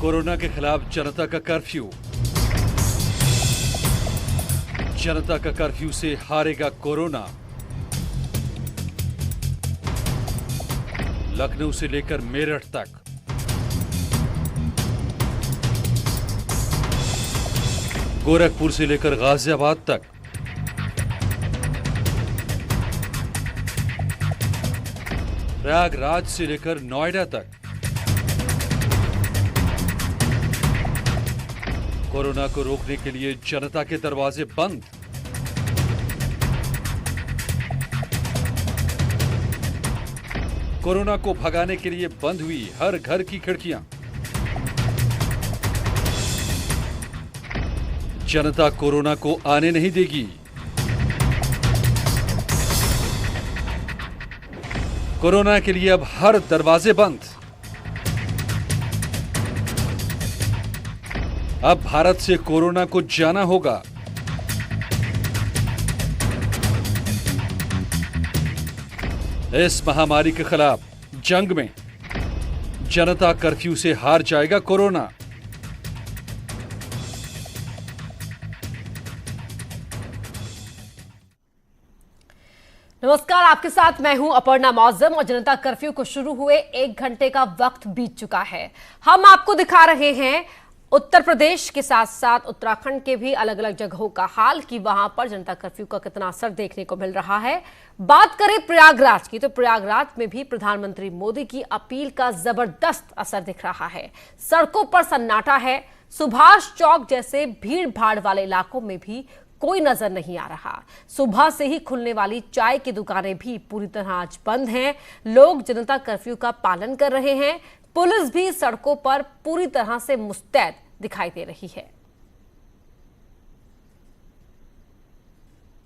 Corona के खिलाफ जनता का कर्फ्यू। जनता का कर्फ्यू से हारेगा कोरोना। लखनऊ से लेकर मेरठ तक, गोरखपुर से लेकर गाजियाबाद तक, प्रयागराज से लेकर नोएडा तक कोरोना को रोकने के लिए जनता के दरवाजे बंद। कोरोना को भगाने के लिए बंद हुई हर घर की खिड़कियां। जनता कोरोना को आने नहीं देगी। कोरोना के लिए अब हर दरवाजे बंद। अब भारत से कोरोना को जाना होगा। इस महामारी के खिलाफ जंग में जनता कर्फ्यू से हार जाएगा कोरोना। नमस्कार, आपके साथ मैं हूं अपर्णा मौजम और जनता कर्फ्यू को शुरू हुए 1 घंटे का वक्त बीत चुका है। हम आपको दिखा रहे हैं उत्तर प्रदेश के साथ साथ उत्तराखंड के भी अलग अलग जगहों का हाल कि वहां पर जनता कर्फ्यू का कितना असर देखने को मिल रहा है। बात करें प्रयागराज की, तो प्रयागराज में भी प्रधानमंत्री मोदी की अपील का जबरदस्त असर दिख रहा है। सड़कों पर सन्नाटा है। सुभाष चौक जैसे भीड़ भाड़ वाले इलाकों में भी कोई नजर नहीं आ रहा। सुबह से ही खुलने वाली चाय की दुकानें भी पूरी तरह आज बंद हैं। लोग जनता कर्फ्यू का पालन कर रहे हैं। पुलिस भी सड़कों पर पूरी तरह से मुस्तैद दिखाई दे रही है।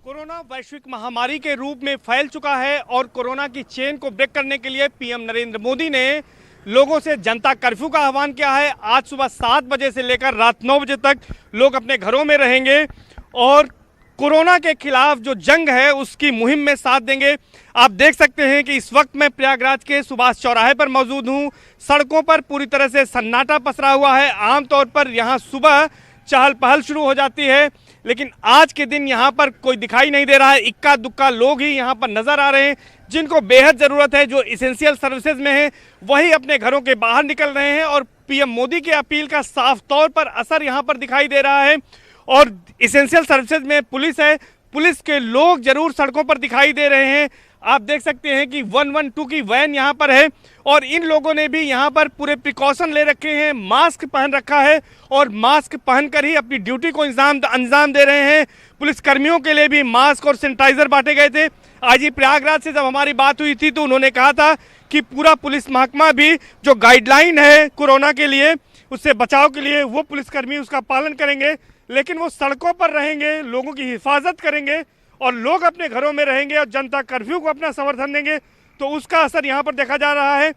कोरोना वैश्विक महामारी के रूप में फैल चुका है और कोरोना की चेन को ब्रेक करने के लिए पीएम नरेंद्र मोदी ने लोगों से जनता कर्फ्यू का आह्वान किया है। आज सुबह 7 बजे से लेकर रात 9 बजे तक लोग अपने घरों में रहेंगे और कोरोना के खिलाफ जो जंग है उसकी मुहिम में साथ देंगे। आप देख सकते हैं कि इस वक्त मैं प्रयागराज के सुभाष चौराहे पर मौजूद हूं। सड़कों पर पूरी तरह से सन्नाटा पसरा हुआ है। आमतौर पर यहां सुबह चहल पहल शुरू हो जाती है, लेकिन आज के दिन यहां पर कोई दिखाई नहीं दे रहा है। इक्का दुक्का लोग ही यहां पर नजर आ रहे हैं। जिनको बेहद ज़रूरत है, जो इसेंशियल सर्विसेज में है, वही अपने घरों के बाहर निकल रहे हैं और पीएम मोदी की अपील का साफ तौर पर असर यहाँ पर दिखाई दे रहा है। और इसेंशियल सर्विसेज में पुलिस है, पुलिस के लोग जरूर सड़कों पर दिखाई दे रहे हैं। आप देख सकते हैं कि 112 की वैन यहाँ पर है और इन लोगों ने भी यहाँ पर पूरे प्रिकॉशन ले रखे हैं। मास्क पहन रखा है और मास्क पहनकर ही अपनी ड्यूटी को अंजाम दे रहे हैं। पुलिसकर्मियों के लिए भी मास्क और सैनिटाइजर बांटे गए थे। आज ही प्रयागराज से जब हमारी बात हुई थी तो उन्होंने कहा था कि पूरा पुलिस महकमा भी जो गाइडलाइन है कोरोना के लिए, उससे बचाव के लिए, वो पुलिसकर्मी उसका पालन करेंगे, लेकिन वो सड़कों पर रहेंगे, लोगों की हिफाजत करेंगे और लोग अपने घरों में रहेंगे और जनता कर्फ्यू को अपना समर्थन देंगे। तो उसका असर यहाँ पर देखा जा रहा है।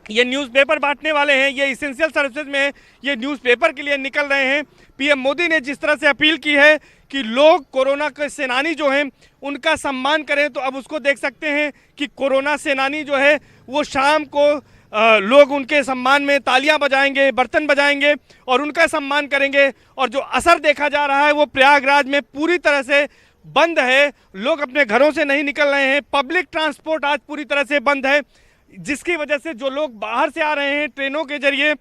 ये न्यूज़पेपर बांटने वाले हैं, ये इसेंशियल सर्विसेज में है, ये न्यूज़पेपर के लिए निकल रहे हैं। पीएम मोदी ने जिस तरह से अपील की है कि लोग कोरोना के सेनानी जो हैं उनका सम्मान करें, तो अब उसको देख सकते हैं कि कोरोना सेनानी जो है वो शाम को लोग उनके सम्मान में तालियां बजाएंगे, बर्तन बजाएंगे और उनका सम्मान करेंगे। और जो असर देखा जा रहा है वो प्रयागराज में पूरी तरह से बंद है। लोग अपने घरों से नहीं निकल रहे हैं। पब्लिक ट्रांसपोर्ट आज पूरी तरह से बंद है, जिसकी वजह से जो लोग बाहर से आ रहे हैं ट्रेनों के जरिए,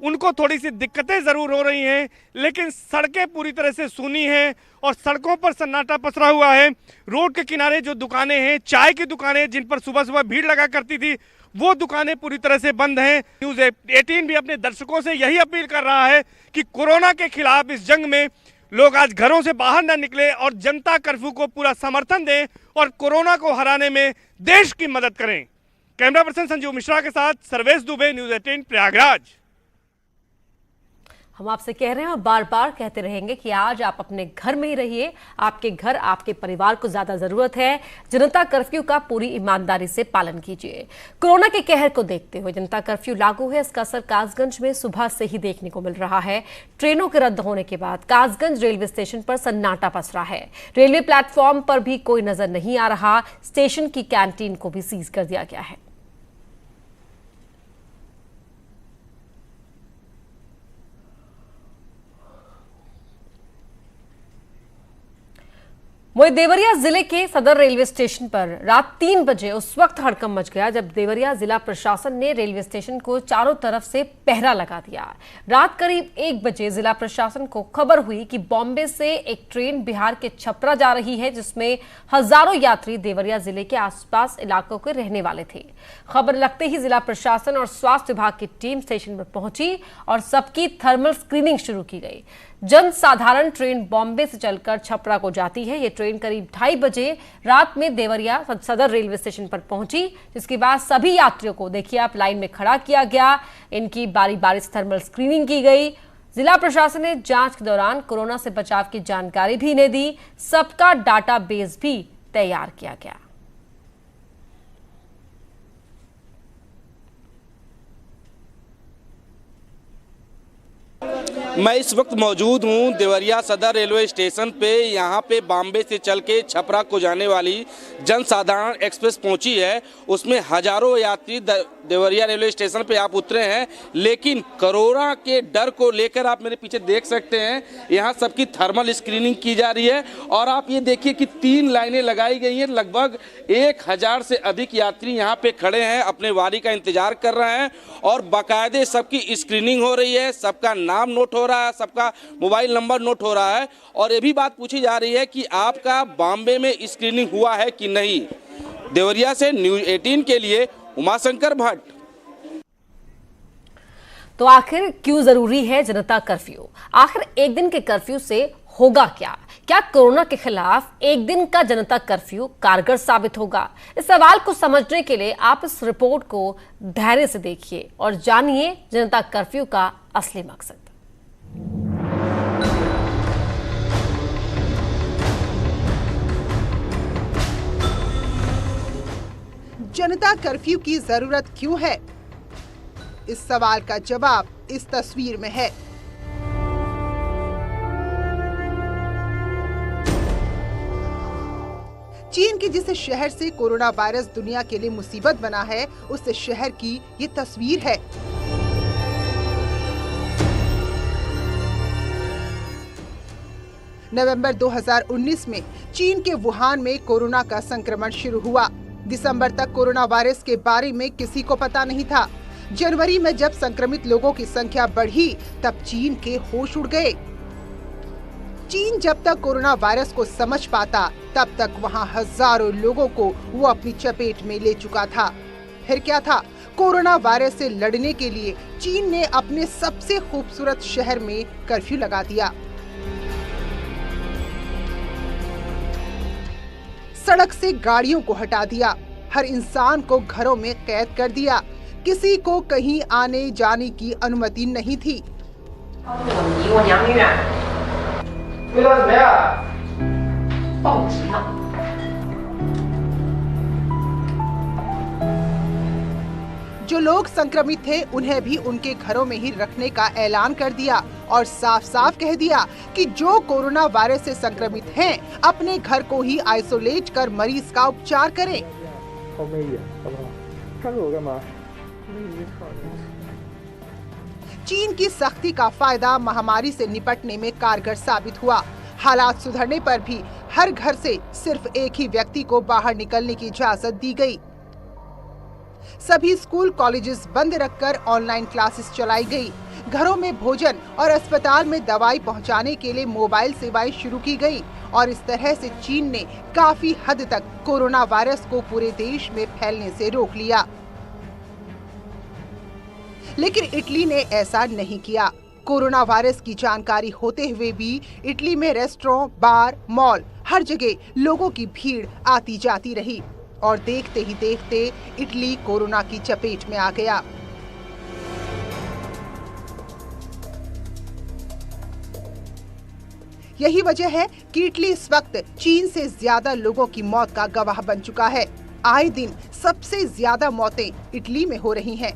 उनको थोड़ी सी दिक्कतें ज़रूर हो रही हैं, लेकिन सड़कें पूरी तरह से सूनी हैं और सड़कों पर सन्नाटा पसरा हुआ है। रोड के किनारे जो दुकानें हैं, चाय की दुकानें जिन पर सुबह सुबह भीड़ लगा करती थी, वो दुकानें पूरी तरह से बंद हैं। न्यूज़ 18 भी अपने दर्शकों से यही अपील कर रहा है कि कोरोना के खिलाफ इस जंग में लोग आज घरों से बाहर न निकले और जनता कर्फ्यू को पूरा समर्थन दें और कोरोना को हराने में देश की मदद करें। कैमरा पर्सन संजीव मिश्रा के साथ सर्वेश दुबे, न्यूज़ 18 प्रयागराज। हम आपसे कह रहे हैं और बार बार कहते रहेंगे कि आज आप अपने घर में ही रहिए। आपके घर, आपके परिवार को ज्यादा जरूरत है। जनता कर्फ्यू का पूरी ईमानदारी से पालन कीजिए। कोरोना के कहर को देखते हुए जनता कर्फ्यू लागू है। इसका असर कासगंज में सुबह से ही देखने को मिल रहा है। ट्रेनों के रद्द होने के बाद कासगंज रेलवे स्टेशन पर सन्नाटा पसरा है। रेलवे प्लेटफॉर्म पर भी कोई नजर नहीं आ रहा। स्टेशन की कैंटीन को भी सीज कर दिया गया है। वहीं देवरिया जिले के सदर रेलवे स्टेशन पर रात 3 बजे उस वक्त हड़कंप मच गया जब देवरिया जिला प्रशासन ने रेलवे स्टेशन को चारों तरफ से पहरा लगा दिया। रात करीब 1 बजे जिला प्रशासन को खबर हुई कि बॉम्बे से एक ट्रेन बिहार के छपरा जा रही है, जिसमें हजारों यात्री देवरिया जिले के आसपास इलाकों के रहने वाले थे। खबर लगते ही जिला प्रशासन और स्वास्थ्य विभाग की टीम स्टेशन पर पहुंची और सबकी थर्मल स्क्रीनिंग शुरू की गई। जन साधारण ट्रेन बॉम्बे से चलकर छपरा को जाती है। ये ट्रेन करीब 2:30 बजे रात में देवरिया सदर रेलवे स्टेशन पर पहुंची, जिसके बाद सभी यात्रियों को देखिए आप लाइन में खड़ा किया गया। इनकी बारी बारी से थर्मल स्क्रीनिंग की गई। जिला प्रशासन ने जांच के दौरान कोरोना से बचाव की जानकारी भी इन्हें दी। सबका डाटाबेस भी तैयार किया गया। मैं इस वक्त मौजूद हूं देवरिया सदर रेलवे स्टेशन पे। यहाँ पे बॉम्बे से चल के छपरा को जाने वाली जन साधारण एक्सप्रेस पहुंची है। उसमें हजारों यात्री देवरिया रेलवे स्टेशन पे आप उतरे हैं, लेकिन कोरोना के डर को लेकर आप मेरे पीछे देख सकते हैं यहाँ सबकी थर्मल स्क्रीनिंग की जा रही है। और आप ये देखिए कि 3 लाइनें लगाई गई हैं। लगभग 1000 से अधिक यात्री यहाँ पे खड़े हैं, अपने वारी का इंतजार कर रहे हैं और बाकायदे सबकी स्क्रीनिंग हो रही है। सबका नाम नोट हो रहा है, सबका मोबाइल नंबर नोट हो रहा है और ये भी बात पूछी जा रही है कि आपका बॉम्बे में स्क्रीनिंग हुआ है कि नहीं। देवरिया से न्यूज़ 18 के लिए उमाशंकर भट्ट। तो आखिर क्यों जरूरी है जनता कर्फ्यू? आखिर एक दिन के कर्फ्यू से होगा क्या? क्या कोरोना के खिलाफ एक दिन का जनता कर्फ्यू कारगर साबित होगा? इस सवाल को समझने के लिए आप इस रिपोर्ट को धैर्य से देखिए और जानिए जनता कर्फ्यू का असली मकसद। जनता कर्फ्यू की जरूरत क्यों है? इस सवाल का जवाब इस तस्वीर में है। चीन के जिस शहर से कोरोना वायरस दुनिया के लिए मुसीबत बना है, उस शहर की ये तस्वीर है। नवंबर 2019 में चीन के वुहान में कोरोना का संक्रमण शुरू हुआ। दिसंबर तक कोरोना वायरस के बारे में किसी को पता नहीं था। जनवरी में जब संक्रमित लोगों की संख्या बढ़ी, तब चीन के होश उड़ गए। चीन जब तक कोरोना वायरस को समझ पाता, तब तक वहां हजारों लोगों को वो अपनी चपेट में ले चुका था। फिर क्या था? कोरोना वायरस से लड़ने के लिए चीन ने अपने सबसे खूबसूरत शहर में कर्फ्यू लगा दिया। सड़क से गाड़ियों को हटा दिया, हर इंसान को घरों में कैद कर दिया। किसी को कहीं आने जाने की अनुमति नहीं थी। जो लोग संक्रमित थे उन्हें भी उनके घरों में ही रखने का ऐलान कर दिया और साफ साफ कह दिया कि जो कोरोना वायरस से संक्रमित हैं, अपने घर को ही आइसोलेट कर मरीज का उपचार करें। चीन की सख्ती का फायदा महामारी से निपटने में कारगर साबित हुआ। हालात सुधरने पर भी हर घर से सिर्फ एक ही व्यक्ति को बाहर निकलने की इजाजत दी गई। सभी स्कूल कॉलेजेस बंद रखकर ऑनलाइन क्लासेस चलाई गई। घरों में भोजन और अस्पताल में दवाई पहुंचाने के लिए मोबाइल सेवाएं शुरू की गई और इस तरह से चीन ने काफी हद तक कोरोना वायरस को पूरे देश में फैलने से रोक लिया। लेकिन इटली ने ऐसा नहीं किया। कोरोना वायरस की जानकारी होते हुए भी इटली में रेस्टोरेंट, बार, मॉल, हर जगह लोगों की भीड़ आती जाती रही और देखते ही देखते इटली कोरोना की चपेट में आ गया। यही वजह है कि इटली इस वक्त चीन से ज्यादा लोगों की मौत का गवाह बन चुका है। आए दिन सबसे ज्यादा मौतें इटली में हो रही हैं।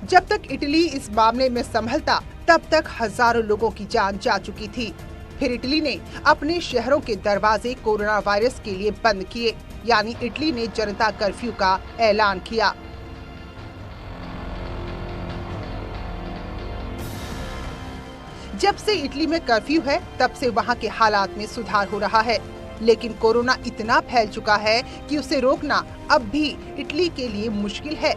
जब तक इटली इस मामले में संभलता, तब तक हजारों लोगों की जान जा चुकी थी। फिर इटली ने अपने शहरों के दरवाजे कोरोना वायरस के लिए बंद किए, यानी इटली ने जनता कर्फ्यू का ऐलान किया। जब से इटली में कर्फ्यू है तब से वहाँ के हालात में सुधार हो रहा है, लेकिन कोरोना इतना फैल चुका है कि उसे रोकना अब भी इटली के लिए मुश्किल है।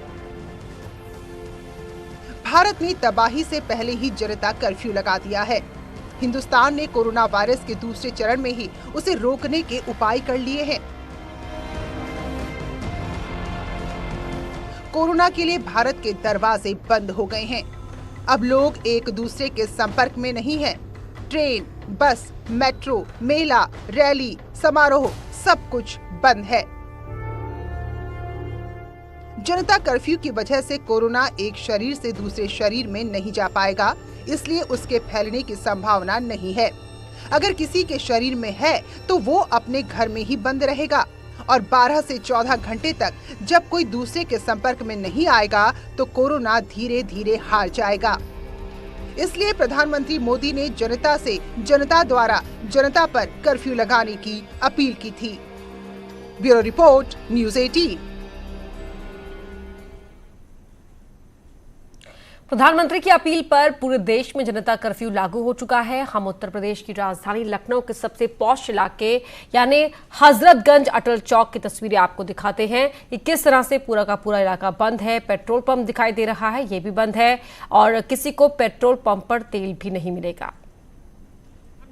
भारत ने तबाही से पहले ही जनता कर्फ्यू लगा दिया है। हिंदुस्तान ने कोरोना वायरस के दूसरे चरण में ही उसे रोकने के उपाय कर लिए हैं। कोरोना के लिए भारत के दरवाजे बंद हो गए हैं। अब लोग एक दूसरे के संपर्क में नहीं हैं। ट्रेन, बस, मेट्रो, मेला, रैली, समारोह सब कुछ बंद है। जनता कर्फ्यू की वजह से कोरोना एक शरीर से दूसरे शरीर में नहीं जा पाएगा, इसलिए उसके फैलने की संभावना नहीं है। अगर किसी के शरीर में है तो वो अपने घर में ही बंद रहेगा और 12 से 14 घंटे तक जब कोई दूसरे के संपर्क में नहीं आएगा तो कोरोना धीरे धीरे हार जाएगा। इसलिए प्रधानमंत्री मोदी ने जनता से जनता द्वारा जनता पर कर्फ्यू लगाने की अपील की थी। Bureau report, news 18। प्रधानमंत्री की अपील पर पूरे देश में जनता कर्फ्यू लागू हो चुका है। हम उत्तर प्रदेश की राजधानी लखनऊ के सबसे पॉश इलाके यानी हजरतगंज अटल चौक की तस्वीरें आपको दिखाते हैं कि किस तरह से पूरा का पूरा इलाका बंद है। पेट्रोल पंप दिखाई दे रहा है, ये भी बंद है और किसी को पेट्रोल पंप पर तेल भी नहीं मिलेगा।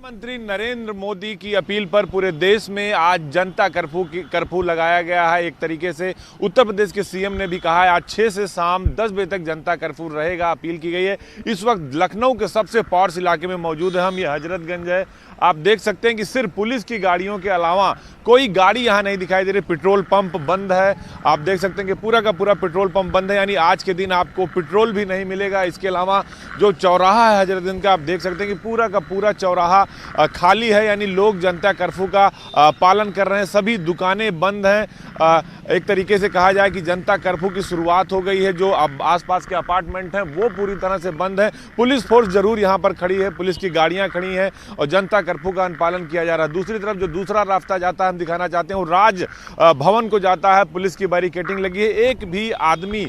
प्रधानमंत्री नरेंद्र मोदी की अपील पर पूरे देश में आज जनता कर्फ्यू लगाया गया है। एक तरीके से उत्तर प्रदेश के सीएम ने भी कहा है आज 6 से शाम 10 बजे तक जनता कर्फ्यू रहेगा, अपील की गई है। इस वक्त लखनऊ के सबसे पॉश इलाके में मौजूद है हम। ये हजरतगंज है। आप देख सकते हैं कि सिर्फ पुलिस की गाड़ियों के अलावा कोई गाड़ी यहाँ नहीं दिखाई दे रही। पेट्रोल पंप बंद है। आप देख सकते हैं कि पूरा का पूरा पेट्रोल पंप बंद है, यानी आज के दिन आपको पेट्रोल भी नहीं मिलेगा। इसके अलावा जो चौराहा है हजरतगंज का, आप देख सकते हैं कि पूरा का पूरा चौराहा खाली है, यानी लोग जनता कर्फ्यू का पालन कर रहे हैं। सभी दुकानें बंद हैं। एक तरीके से कहा जाए कि जनता कर्फ्यू की शुरुआत हो गई है। जो अब आसपास के अपार्टमेंट हैं वो पूरी तरह से बंद है। पुलिस फोर्स जरूर यहाँ पर खड़ी है, पुलिस की गाड़ियाँ खड़ी हैं और जनता कर्फ्यू का अनुपालन किया जा रहा है। दूसरी तरफ जो दूसरा रास्ता जाता है, हम दिखाना चाहते हैं, वो राज भवन को जाता है। पुलिस की बैरिकेडिंग लगी है, एक भी आदमी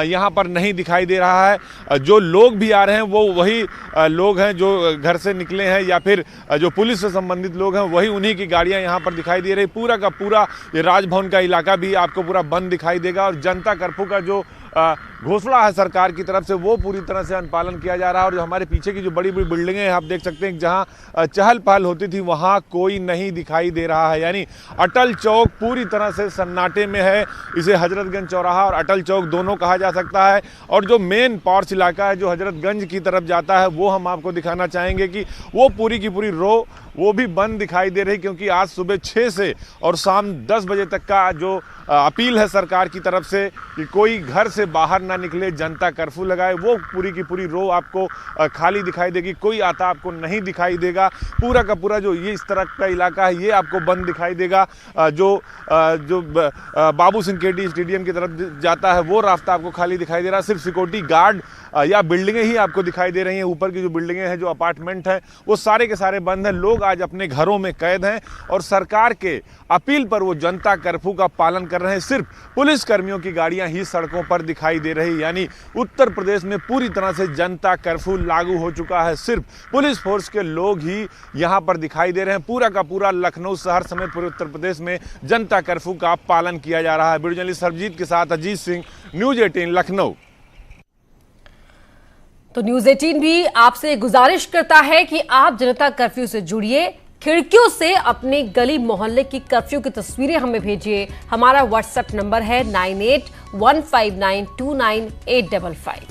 यहाँ पर नहीं दिखाई दे रहा है। जो लोग भी आ रहे हैं वो वही लोग हैं जो घर से निकले हैं या फिर जो पुलिस से संबंधित लोग हैं, वही उन्हीं की गाड़ियाँ यहाँ पर दिखाई दे रही। पूरा का पूरा ये राजभवन का इलाका भी आपको पूरा बंद दिखाई देगा और जनता कर्फ्यू का जो घोषणा है सरकार की तरफ से वो पूरी तरह से अनुपालन किया जा रहा है। और जो हमारे पीछे की जो बड़ी बड़ी बिल्डिंगें हैं, आप देख सकते हैं जहां चहल पहल होती थी वहां कोई नहीं दिखाई दे रहा है। यानी अटल चौक पूरी तरह से सन्नाटे में है। इसे हजरतगंज चौराहा और अटल चौक दोनों कहा जा सकता है। और जो मेन पॉर्च इलाका है जो हजरतगंज की तरफ जाता है वो हम आपको दिखाना चाहेंगे कि वो पूरी की पूरी रो वो भी बंद दिखाई दे रही, क्योंकि आज सुबह 6 से और शाम 10 बजे तक का जो अपील है सरकार की तरफ से कि कोई घर से बाहर ना निकले, जनता कर्फ्यू लगाए, वो पूरी की पूरी रो आपको खाली दिखाई देगी। कोई आता आपको नहीं दिखाई देगा। पूरा का पूरा जो ये इस तरह का इलाका है ये आपको बंद दिखाई देगा। जो बाबू सिंह केडी स्टेडियम की तरफ जाता है वो रास्ता आपको खाली दिखाई दे रहा है। सिर्फ सिक्योरिटी गार्ड या बिल्डिंगें ही आपको दिखाई दे रही हैं। ऊपर की जो बिल्डिंगें हैं, जो अपार्टमेंट हैं, वो सारे के सारे बंद हैं। लोग आज अपने घरों में कैद हैं और सरकार के अपील पर वो जनता कर्फ्यू का पालन कर रहे हैं। सिर्फ पुलिस कर्मियों की गाड़ियां ही सड़कों पर दिखाई दे रही, यानी उत्तर प्रदेश में पूरी तरह से जनता कर्फ्यू लागू हो चुका है। सिर्फ पुलिस फोर्स के लोग ही यहां पर दिखाई दे रहे हैं। पूरा का पूरा लखनऊ शहर समेत पूरे उत्तर प्रदेश में जनता कर्फ्यू का पालन किया जा रहा है। वीडियो जर्नलिस्ट सरजीत के साथ अजीत सिंह, न्यूज़ 18 लखनऊ। तो न्यूज़ 18 भी आपसे गुजारिश करता है कि आप जनता कर्फ्यू से जुड़िए। खिड़कियों से अपने गली मोहल्ले की कर्फ्यू की तस्वीरें हमें भेजिए। हमारा व्हाट्सएप नंबर है 9815929855।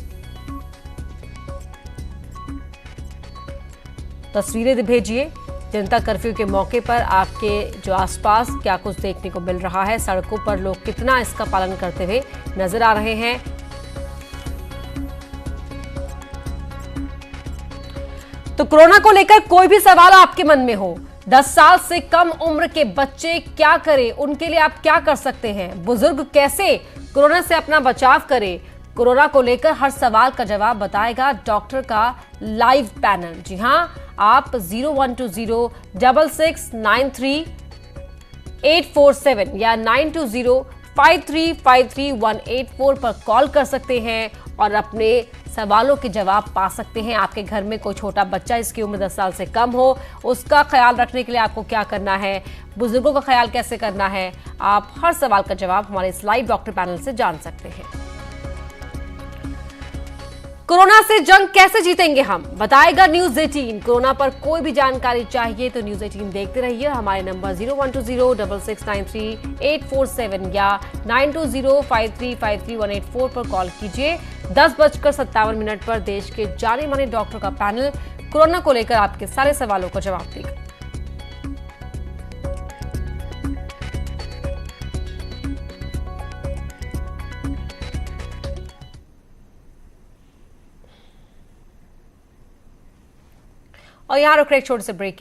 तस्वीरें भेजिए जनता कर्फ्यू के मौके पर। आपके जो आसपास क्या कुछ देखने को मिल रहा है, सड़कों पर लोग कितना इसका पालन करते हुए नजर आ रहे हैं। तो कोरोना को लेकर कोई भी सवाल आपके मन में हो, 10 साल से कम उम्र के बच्चे क्या करें, उनके लिए आप क्या कर सकते हैं, बुजुर्ग कैसे कोरोना से अपना बचाव करें, कोरोना को लेकर हर सवाल का जवाब बताएगा डॉक्टर का लाइव पैनल। जी हां, आप 0120-6693-847 या 9205353184 पर कॉल कर सकते हैं और अपने सवालों के जवाब पा सकते हैं। आपके घर में कोई छोटा बच्चा जिसकी उम्र 10 साल से कम हो, उसका ख्याल रखने के लिए आपको क्या करना है, बुजुर्गों का ख्याल कैसे करना है, आप हर सवाल का जवाब हमारे इस लाइव डॉक्टर पैनल से जान सकते हैं। कोरोना से जंग कैसे जीतेंगे हम, बताएगा न्यूज 18। कोरोना पर कोई भी जानकारी चाहिए तो न्यूज 18 देखते रहिए। हमारे नंबर 01206693,847 या 9205353184 पर कॉल कीजिए। 10:57 पर देश के जाने माने डॉक्टर का पैनल कोरोना को लेकर आपके सारे सवालों का जवाब देगा। और यहाँ रुक रहे एक छोटे से ब्रेक